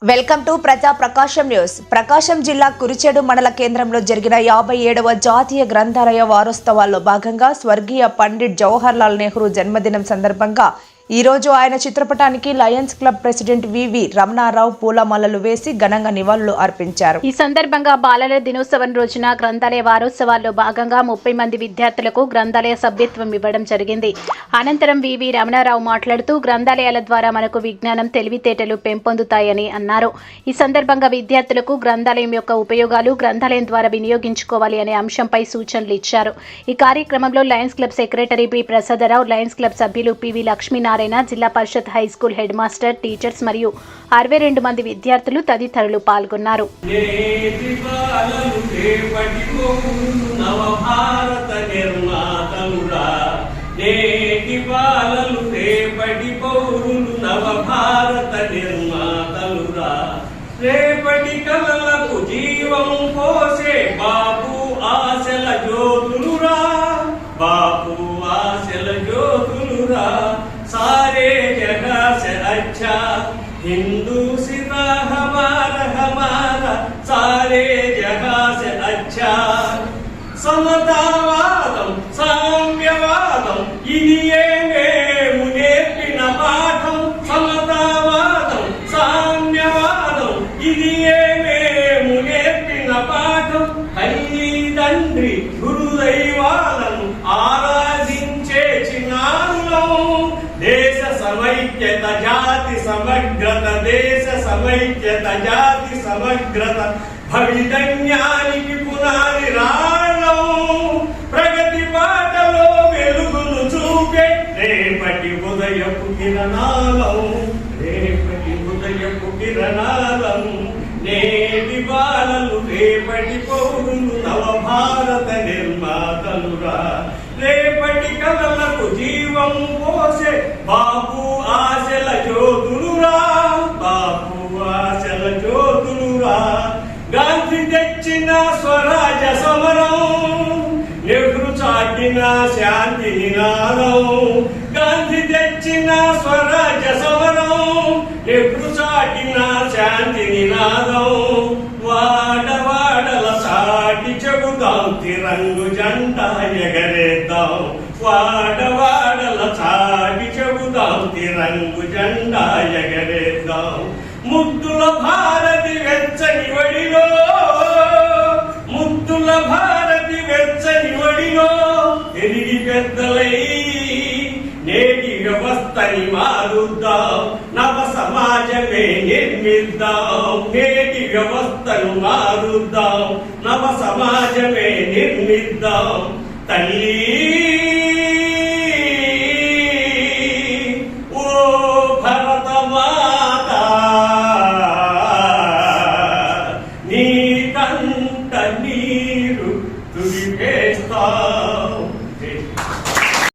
Welcome to ప్రజా ప్రకాశం news. ప్రకాశం జిల్లా కురిచేడు మండల కేంద్రంలో జరిగిన 57వ జాతీయ గ్రంథాలయ వారోత్సవాల్లో భాగంగా స్వర్గీయ పండిట్ జవహర్ లాల్ నెహ్రూ జన్మదినం సందర్భంగా ఈ రోజు ఆయన చిత్రపటానికి లయన్స్ క్లబ్ ప్రెసిడెంట్ వివి రమణారావు పూలమాలలు వేసి ఘనంగా నివాళులు అర్పించారు. ఈ సందర్భంగా బాలల దినోత్సవం రోజున గ్రంథాలయ వారోత్సవాల్లో భాగంగా 30 మంది విద్యార్థులకు గ్రంథాలయ సభ్యత్వం ఇవ్వడం జరిగింది. అనంతరం వివి రమణారావు మాట్లాడుతూ గ్రంథాలయాల ద్వారా మనకు విజ్ఞానం, తెలివితేటలు పెంపొందుతాయని అన్నారు. ఈ సందర్భంగా విద్యార్థులకు గ్రంథాలయం యొక్క ఉపయోగాలు, గ్రంథాలయం ద్వారా వినియోగించుకోవాలి అనే అంశంపై సూచనలు ఇచ్చారు. ఈ కార్యక్రమంలో Lions Club secretary P Prasadarao, Lions Club సభ్యులు PV Lakshminarayana, Zilla Parishad high school head master, teachers మరియు 62 మంది విద్యార్థులు తదితరులు పాల్గొన్నారు. రేపటి కలలకు జీవం పోసే బాపు ఆశల జ్యోతులురా, బాపు ఆశల జ్యోతులురా. सारे जगह से अच्छा हिंदू सीता हमारा सारे जगह से अच्छा. समतावादम साम्यवादम इदिये मेमु नेर्पिन पाठं. समतावादం సామ్యవాదం ఇదియే మేము నేర్పిన పాఠం. తల్లి తండ్రి గురుదైవాలను ఆరాధించే చిన్నారులం. దేశ సమైక్యత జాతి సమగ్రత, దేశ సమైక్యత జాతి సమగ్రత భవితజ్ఞానికి పునాది రాళ్ళం. ప్రగతి బాటలో వెలుగును చూపే రేపటి ఉదయపు కిరణాలం, రేపటి ఉదయపు కిరణాలం. నేటి బాలలు రేపటి పౌరులు, నవభారత నిర్మాతలురా. రేపటి కలలకు జీవం పోసే బాపు ఆశల జ్యోతులురా, బాపు ఆశల జ్యోతులురా. గాంధీ తెచ్చిన స్వరాజ్య సమరం, నెహ్రూ చాటిన శాంతి నినాదం. గాంధీ తెచ్చిన స్వరాజ్య సమరం, నెహ్రూ చాటిన శాంతి నినాదం. వాడవాడల సాటి చెబుదాం, తిరంగు జెండా ఎగరేద్దాం. వాడవాడల చాటి చెబుదాం, తిరంగు జెండా ఎగరేద్దాం. ముద్దుల భారతి వెచ్చని వడిలో, ముద్దుల భారతి వెచ్చని వడిలో ఎదిగి పెద్దలై నేటి వ్యవస్థని మారుద్దాం. నవ సమాజమే నిర్మిద్దాం, నేటి వ్యవస్థను మారుద్దాం. నవ సమాజమే నిర్మిద్దాం. తల్లి